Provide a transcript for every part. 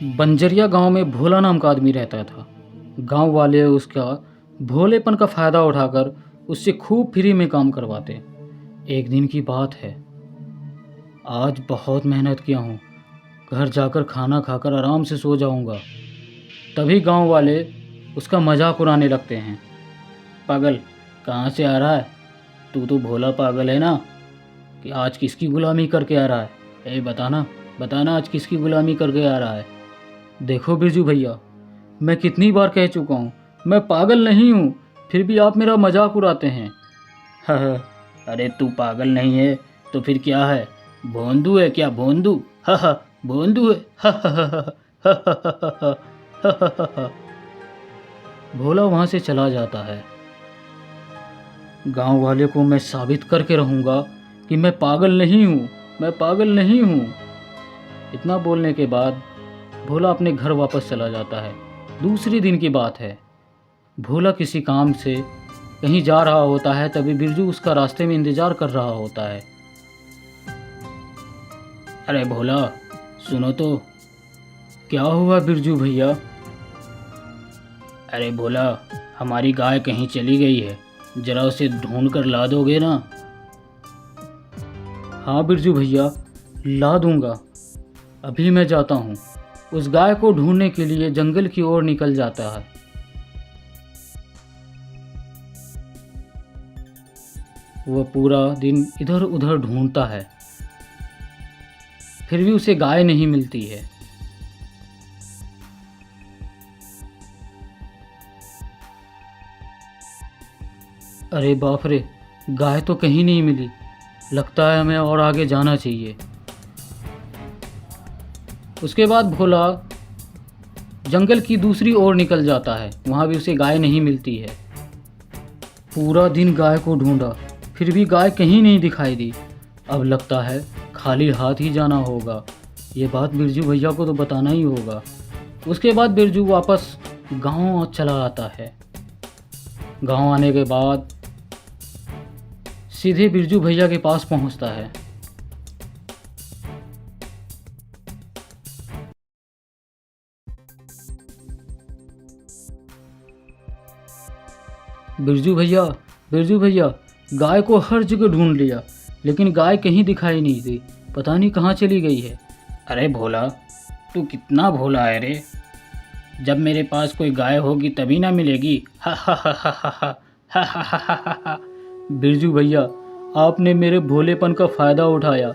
बंजरिया गांव में भोला नाम का आदमी रहता था। गांव वाले उसका भोलेपन का फ़ायदा उठाकर उससे खूब फ्री में काम करवाते। एक दिन की बात है, आज बहुत मेहनत किया हूँ, घर जाकर खाना खाकर आराम से सो जाऊँगा। तभी गांव वाले उसका मजाक उड़ाने लगते हैं। पागल, कहाँ से आ रहा है? तू तो भोला पागल है ना, कि आज किसकी गुलामी करके आ रहा है? बताना बताना, आज किसकी गुलामी करके आ रहा है? देखो बिरजू भैया, मैं कितनी बार कह चुका हूँ, मैं पागल नहीं हूँ, फिर भी आप मेरा मजाक उड़ाते हैं। हाँ, अरे तू पागल नहीं है तो फिर क्या है? भोंदू है क्या? भोंदू? हाँ, भोंदू है। भोला वहाँ से चला जाता है। गांव वाले को मैं साबित करके रहूँगा कि मैं पागल नहीं हूँ, मैं पागल नहीं हूँ। इतना बोलने के बाद भोला अपने घर वापस चला जाता है। दूसरी दिन की बात है, भोला किसी काम से कहीं जा रहा होता है, तभी बिरजू उसका रास्ते में इंतजार कर रहा होता है। अरे भोला, सुनो तो। क्या हुआ बिरजू भैया? अरे भोला, हमारी गाय कहीं चली गई है, जरा उसे ढूंढ कर ला दोगे ना? हाँ बिरजू भैया, ला दूंगा। अभी मैं जाता हूँ। उस गाय को ढूंढने के लिए जंगल की ओर निकल जाता है। वह पूरा दिन इधर उधर ढूंढता है, फिर भी उसे गाय नहीं मिलती है। अरे बाप रे, गाय तो कहीं नहीं मिली। लगता है हमें और आगे जाना चाहिए। उसके बाद भोला जंगल की दूसरी ओर निकल जाता है, वहाँ भी उसे गाय नहीं मिलती है। पूरा दिन गाय को ढूंढा, फिर भी गाय कहीं नहीं दिखाई दी। अब लगता है खाली हाथ ही जाना होगा। ये बात बिरजू भैया को तो बताना ही होगा। उसके बाद बिरजू वापस गांव चला आता है। गांव आने के बाद सीधे बिरजू भैया के पास पहुंचता है। बिरजू भैया, बिरजू भैया, गाय को हर जगह ढूंढ लिया, लेकिन गाय कहीं दिखाई नहीं दी। पता नहीं कहाँ चली गई है। अरे भोला, तू कितना भोला है रे। जब मेरे पास कोई गाय होगी तभी ना मिलेगी। हा हा हा हा हा हा हा हा हा हा हा। बिरजू भैया, आपने मेरे भोलेपन का फ़ायदा उठाया।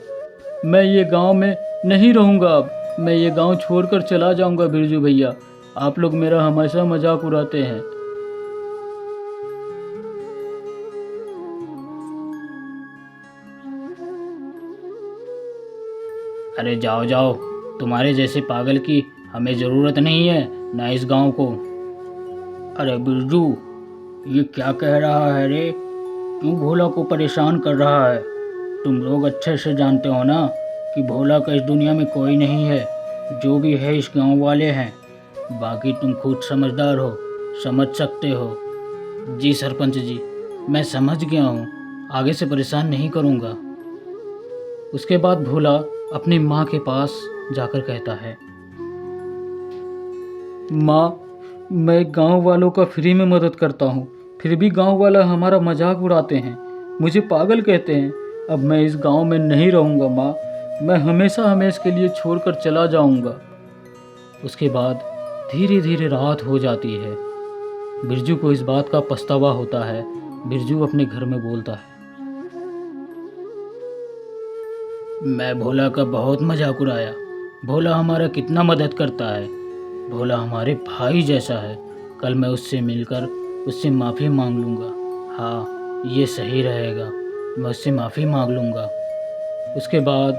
मैं ये गांव में नहीं रहूँगा अब। मैं ये गांव छोड़कर चला जाऊँगा बिरजू भैया। आप लोग मेरा हमेशा मजाक उड़ाते हैं। अरे जाओ जाओ, तुम्हारे जैसे पागल की हमें ज़रूरत नहीं है, ना इस गांव को। अरे बिरजू, ये क्या कह रहा है रे? क्यों भोला को परेशान कर रहा है? तुम लोग अच्छे से जानते हो ना कि भोला का इस दुनिया में कोई नहीं है। जो भी है इस गांव वाले हैं। बाकी तुम खुद समझदार हो, समझ सकते हो। जी सरपंच जी, मैं समझ गया हूँ, आगे से परेशान नहीं करूँगा। उसके बाद भोला अपनी माँ के पास जाकर कहता है, माँ, मैं गांव वालों का फ्री में मदद करता हूँ, फिर भी गांव वाला हमारा मजाक उड़ाते हैं, मुझे पागल कहते हैं। अब मैं इस गांव में नहीं रहूँगा माँ, मैं हमेशा हमेशा के लिए छोड़कर चला जाऊँगा। उसके बाद धीरे धीरे रात हो जाती है। बिरजू को इस बात का पछतावा होता है। बिरजू अपने घर में बोलता है, मैं भोला का बहुत मजाक उड़ाया। भोला हमारा कितना मदद करता है। भोला हमारे भाई जैसा है। कल मैं उससे मिलकर उससे माफ़ी मांग लूँगा। हाँ, ये सही रहेगा, मैं उससे माफ़ी मांग लूँगा। उसके बाद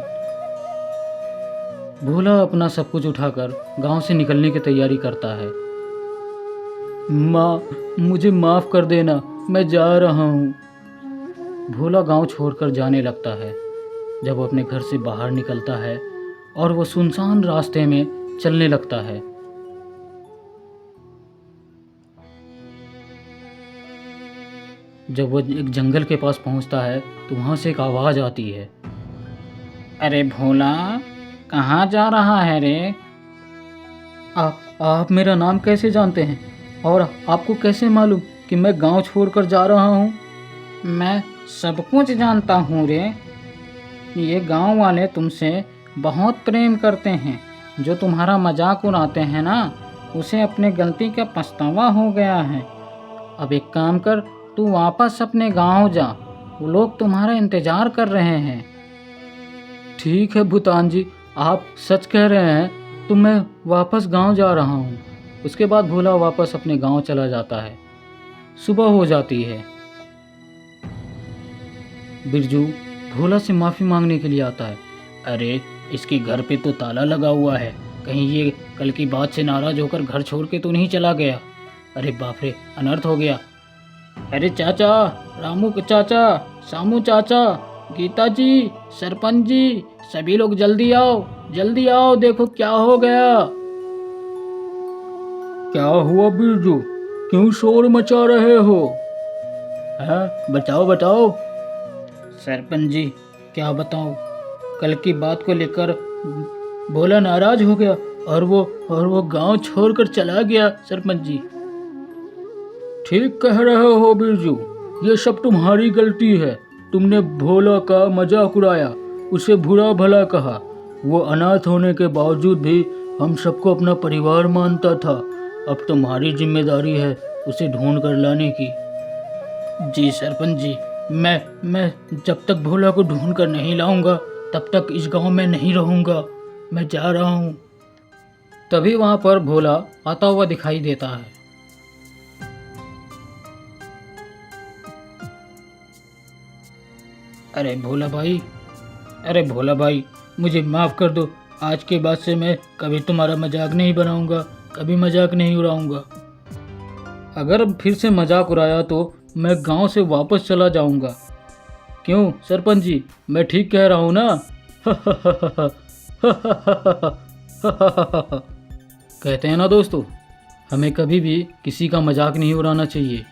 भोला अपना सब कुछ उठाकर गांव से निकलने की तैयारी करता है। माँ, मुझे माफ़ कर देना, मैं जा रहा हूँ। भोला गांव छोड़कर जाने लगता है। जब वो अपने घर से बाहर निकलता है और वो सुनसान रास्ते में चलने लगता है, जब वो एक जंगल के पास पहुंचता है तो वहाँ से एक आवाज़ आती है, अरे भोला, कहाँ जा रहा है रे? आप मेरा नाम कैसे जानते हैं और आपको कैसे मालूम कि मैं गांव छोड़कर जा रहा हूँ? मैं सब कुछ जानता हूँ रे। ये गांव वाले तुमसे बहुत प्रेम करते हैं। जो तुम्हारा मजाक उड़ाते हैं ना, उसे अपने गलती का पछतावा हो गया है। अब एक काम कर, तू वापस अपने गांव जा, वो लोग तुम्हारा इंतजार कर रहे हैं। ठीक है भूटान जी, आप सच कह रहे हैं, तो मैं वापस गांव जा रहा हूँ। उसके बाद भोला वापस अपने गांव चला जाता है। सुबह हो जाती है। बिरजू भोला से माफ़ी मांगने के लिए आता है। अरे इसके घर पे तो ताला लगा हुआ है, कहीं ये कल की बात से नाराज़ होकर घर छोड़ के तो नहीं चला गया। अरे बाप रे, अनर्थ हो गया। अरे चाचा, रामू चाचा, सामू चाचा, गीता जी, सरपंच जी, सभी लोग जल्दी आओ, देखो क्या हो गया। क्या हुआ बिरजू, क्यों शोर मचा रहे हो? हाँ बताओ। सरपंच जी क्या बताऊं, कल की बात को लेकर भोला नाराज हो गया और वो गांव छोड़कर चला गया सरपंच जी। ठीक कह रहे हो बिरजू, ये सब तुम्हारी गलती है। तुमने भोला का मजाक उड़ाया, उसे बुरा भला कहा। वो अनाथ होने के बावजूद भी हम सबको अपना परिवार मानता था। अब तुम्हारी जिम्मेदारी है उसे ढूंढ कर लाने की। जी सरपंच जी, मैं जब तक भोला को ढूंढ कर नहीं लाऊंगा तब तक इस गांव में नहीं रहूंगा। मैं जा रहा हूँ। तभी वहां पर भोला आता हुआ दिखाई देता है। अरे भोला भाई, मुझे माफ़ कर दो। आज के बाद से मैं कभी तुम्हारा मजाक नहीं बनाऊंगा, कभी मजाक नहीं उड़ाऊंगा। अगर फिर से मजाक उड़ाया तो मैं गांव से वापस चला जाऊंगा। क्यों सरपंच जी, मैं ठीक कह रहा हूँ ना? कहते हैं ना दोस्तों, हमें कभी भी किसी का मजाक नहीं उड़ाना चाहिए।